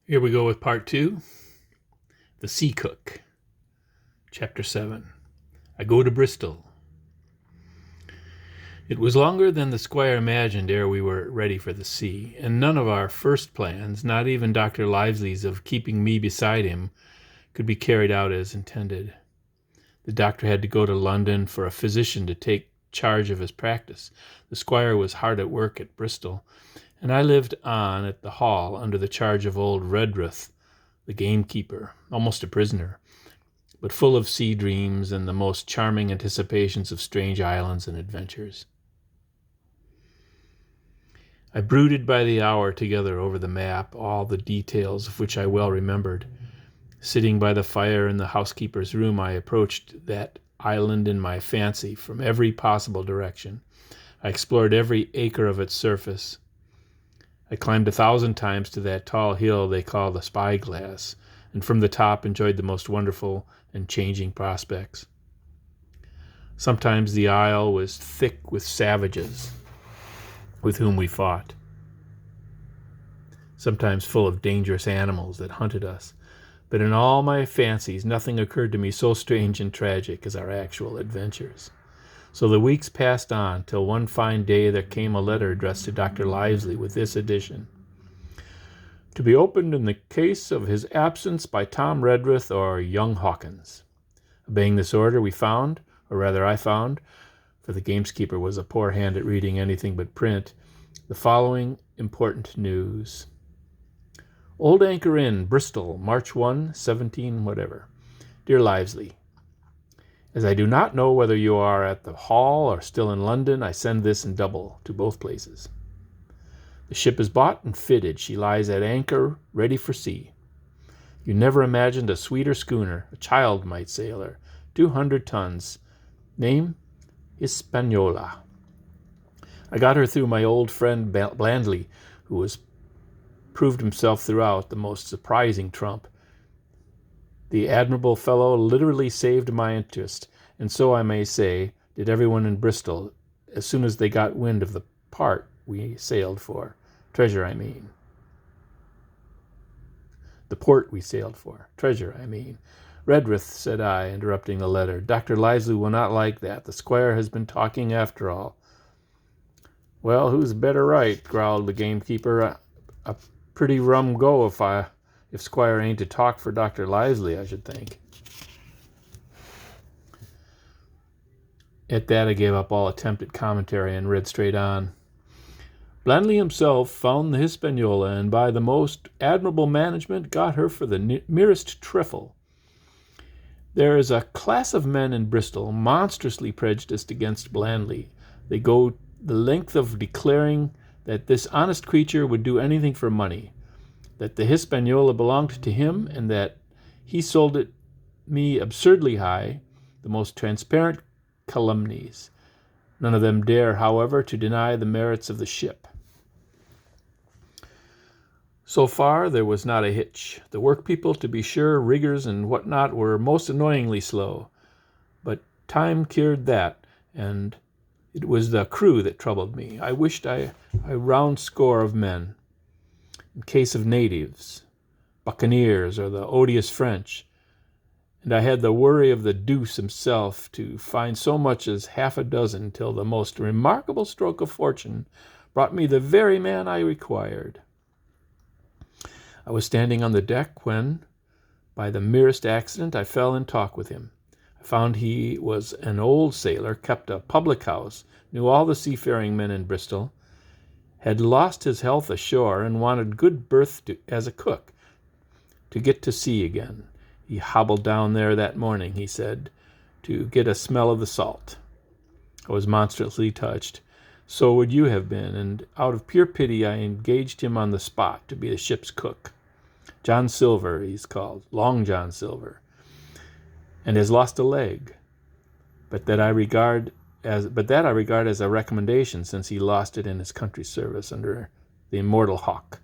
Here we go with part 2, The Sea Cook, Chapter 7. I go to Bristol. It was longer than the squire imagined ere we were ready for the sea, and none of our first plans, not even Dr. Livesey's of keeping me beside him, could be carried out as intended. The doctor had to go to London for a physician to take charge of his practice. The squire was hard at work at Bristol, and I lived on at the Hall under the charge of old Redruth, the gamekeeper, almost a prisoner, but full of sea dreams and the most charming anticipations of strange islands and adventures. I brooded by the hour together over the map, all the details of which I well remembered. Sitting by the fire in the housekeeper's room, I approached that island in my fancy from every possible direction. I explored every acre of its surface. I climbed 1,000 times to that tall hill they call the Spyglass, and from the top enjoyed the most wonderful and changing prospects. Sometimes the isle was thick with savages with whom we fought, sometimes full of dangerous animals that hunted us, but in all my fancies nothing occurred to me so strange and tragic as our actual adventures. So the weeks passed on, till one fine day there came a letter addressed to Dr. Livesey with this addition: to be opened in the case of his absence by Tom Redruth or young Hawkins. Obeying this order, we found, or rather I found, for the gamekeeper was a poor hand at reading anything but print, the following important news. Old Anchor Inn, Bristol, March 1, 17 whatever. Dear Livesey, as I do not know whether you are at the Hall or still in London, I send this in double to both places. The ship is bought and fitted. She lies at anchor, ready for sea. You never imagined a sweeter schooner. A child might sail her. 200 tons. Name? Hispaniola. I got her through my old friend Blandley, who has proved himself throughout the most surprising trump. The admirable fellow literally saved my interest, and so I may say, did everyone in Bristol, as soon as they got wind of the part we sailed for. Treasure, I mean. The port we sailed for. Treasure, I mean. Redruth, said I, interrupting the letter, Dr. Livesey will not like that. The squire has been talking after all. Well, who's better right, growled the gamekeeper. A pretty rum go if squire ain't to talk for Dr. Livesey, I should think. At that I gave up all attempt at commentary and read straight on. Blandley himself found the Hispaniola, and by the most admirable management got her for the merest trifle. There is a class of men in Bristol monstrously prejudiced against Blandley. They go the length of declaring that this honest creature would do anything for money, that the Hispaniola belonged to him, and that he sold it me absurdly high, the most transparent calumnies. None of them dare, however, to deny the merits of the ship. So far there was not a hitch. The workpeople, to be sure, riggers and what not, were most annoyingly slow, but time cured that, and it was the crew that troubled me. I wished a round score of men. In case of natives, buccaneers, or the odious French, and I had the worry of the deuce himself to find so much as half a dozen, till the most remarkable stroke of fortune brought me the very man I required. I was standing on the deck when, by the merest accident, I fell in talk with him. I found he was an old sailor, kept a public house, knew all the seafaring men in Bristol, had lost his health ashore, and wanted good berth as a cook, to get to sea again. He hobbled down there that morning, he said, to get a smell of the salt. I was monstrously touched. So would you have been, and out of pure pity I engaged him on the spot to be the ship's cook. John Silver, he's called, Long John Silver, and has lost a leg, but that I regard as a recommendation, since he lost it in his country's service under the immortal Hawke.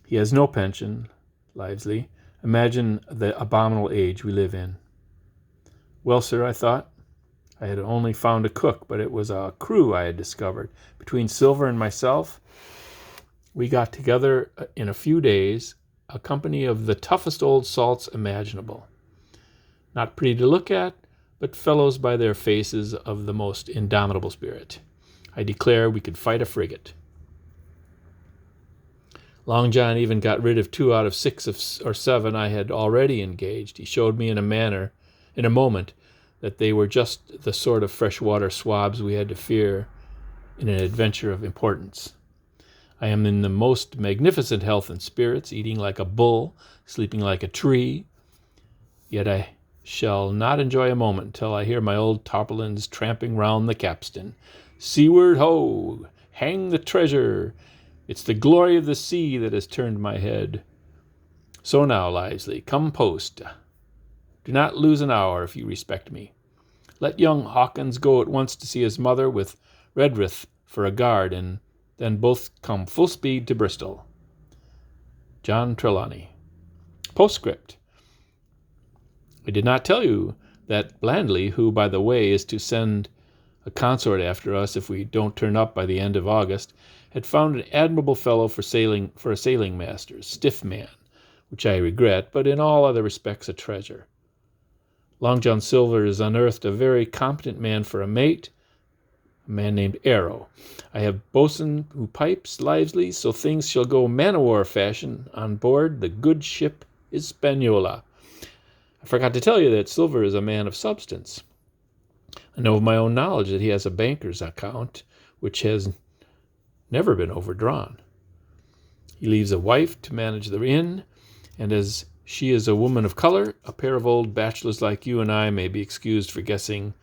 He has no pension, Livesey. Imagine the abominable age we live in. Well, sir, I thought, I had only found a cook, but it was a crew I had discovered. Between Silver and myself, we got together in a few days a company of the toughest old salts imaginable. Not pretty to look at, but fellows by their faces of the most indomitable spirit. I declare we could fight a frigate. Long John even got rid of 2 out of 6 or 7 I had already engaged. He showed me in a moment, that they were just the sort of freshwater swabs we had to fear in an adventure of importance. I am in the most magnificent health and spirits, eating like a bull, sleeping like a tree. Yet I shall not enjoy a moment till I hear my old tarpaulins tramping round the capstan. Seaward ho! Hang the treasure! It's the glory of the sea that has turned my head. So now, Lisley, come post. Do not lose an hour if you respect me. Let young Hawkins go at once to see his mother with Redruth for a guard, and then both come full speed to Bristol. John Trelawney. Postscript. I did not tell you that Blandley, who, by the way, is to send a consort after us if we don't turn up by the end of August, had found an admirable fellow for a sailing master, stiff man, which I regret, but in all other respects a treasure. Long John Silver has unearthed a very competent man for a mate, a man named Arrow. I have boatswain who pipes lively, so things shall go man-o'-war fashion on board the good ship Hispaniola. I forgot to tell you that Silver is a man of substance. I know of my own knowledge that he has a banker's account, which has never been overdrawn. He leaves a wife to manage the inn, and as she is a woman of color, a pair of old bachelors like you and I may be excused for guessing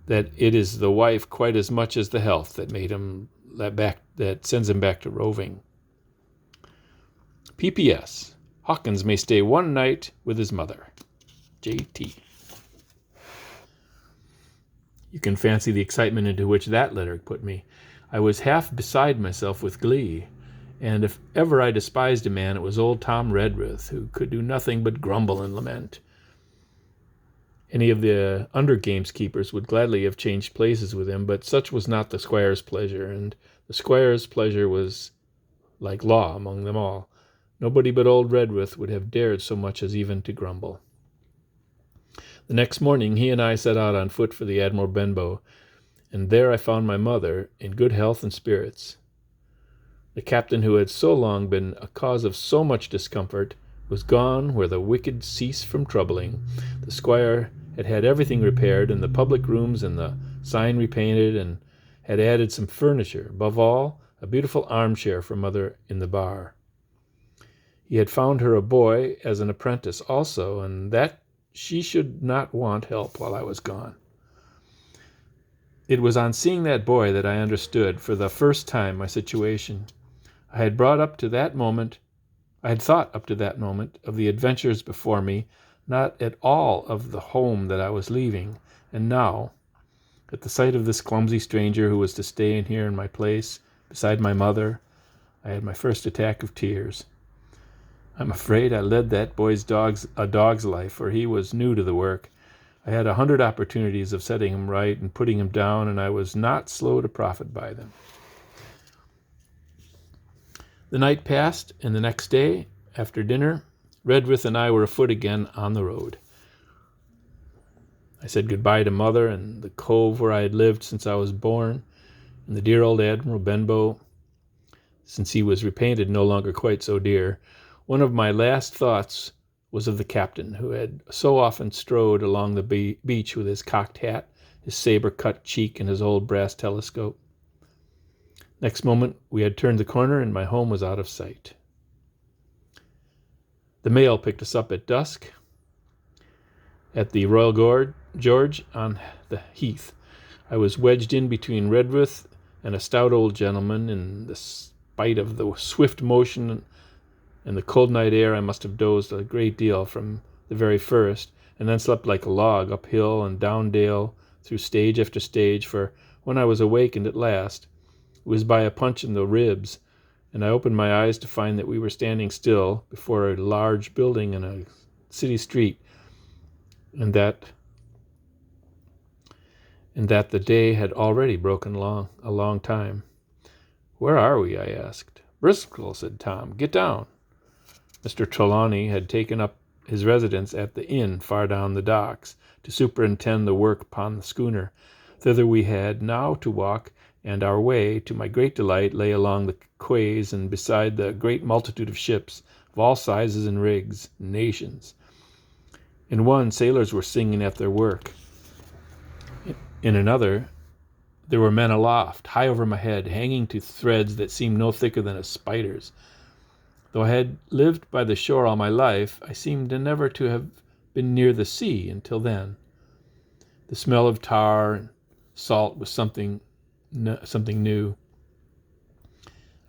that it is the wife quite as much as the health that sends him back to roving. P.P.S. Hawkins may stay 1 night with his mother. J.T. You can fancy the excitement into which that letter put me. I was half beside myself with glee. And if ever I despised a man, it was old Tom Redruth, who could do nothing but grumble and lament. Any of the under gameskeepers would gladly have changed places with him, but such was not the squire's pleasure, and the squire's pleasure was like law among them all. Nobody but old Redruth would have dared so much as even to grumble. The next morning he and I set out on foot for the Admiral Benbow, and there I found my mother in good health and spirits. The captain who had so long been a cause of so much discomfort was gone where the wicked cease from troubling. The squire had had everything repaired, and the public rooms and the sign repainted, and had added some furniture, above all, a beautiful armchair for mother in the bar. He had found her a boy as an apprentice also, and that she should not want help while I was gone. It was on seeing that boy that I understood for the first time my situation. I had thought up to that moment of the adventures before me, not at all of the home that I was leaving, and now, at the sight of this clumsy stranger who was to stay in here in my place, beside my mother, I had my first attack of tears. I'm afraid I led that boy's a dog's life, for he was new to the work. I had 100 opportunities of setting him right and putting him down, and I was not slow to profit by them. The night passed, and the next day, after dinner, Redruth and I were afoot again on the road. I said goodbye to mother and the cove where I had lived since I was born, and the dear old Admiral Benbow, since he was repainted no longer quite so dear. One of my last thoughts was of the captain, who had so often strode along the beach with his cocked hat, his saber-cut cheek, and his old brass telescope. Next moment, we had turned the corner, and my home was out of sight. The mail picked us up at dusk at the Royal George on the Heath. I was wedged in between Redruth and a stout old gentleman. In the spite of the swift motion and the cold night air, I must have dozed a great deal from the very first, and then slept like a log up hill and down dale, through stage after stage, for when I was awakened at last, it was by a punch in the ribs, and I opened my eyes to find that we were standing still before a large building in a city street, and that the day had already broken a long time. "Where are we?" I asked. "Bristol," said Tom. "Get down." Mr. Trelawney had taken up his residence at the inn far down the docks to superintend the work upon the schooner. Thither we had now to walk, and our way, to my great delight, lay along the quays and beside the great multitude of ships of all sizes and rigs and nations. In one, sailors were singing at their work. In another, there were men aloft, high over my head, hanging to threads that seemed no thicker than a spider's. Though I had lived by the shore all my life, I seemed never to have been near the sea until then. The smell of tar and salt was something new.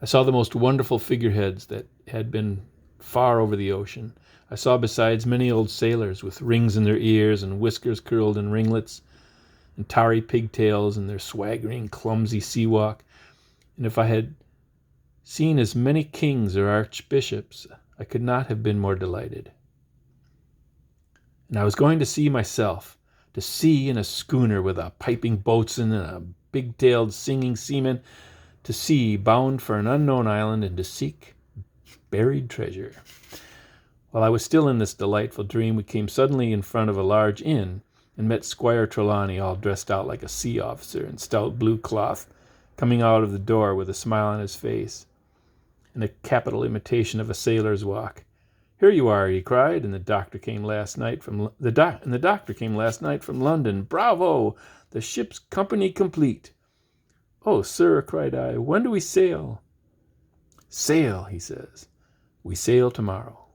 I saw the most wonderful figureheads that had been far over the ocean. I saw besides many old sailors with rings in their ears and whiskers curled in ringlets and tarry pigtails in their swaggering, clumsy sea walk. And if I had seen as many kings or archbishops, I could not have been more delighted. And I was going to sea myself, to sea in a schooner with a piping boatswain and a big-tailed singing seaman, to sea bound for an unknown island and to seek buried treasure. While I was still in this delightful dream, we came suddenly in front of a large inn and met Squire Trelawney, all dressed out like a sea officer in stout blue cloth, coming out of the door with a smile on his face and a capital imitation of a sailor's walk. "Here you are," he cried, and the doctor came last night from London. "Bravo! The ship's company complete." "Oh, sir," cried I, "when do we sail?" "Sail," he says. "We sail tomorrow."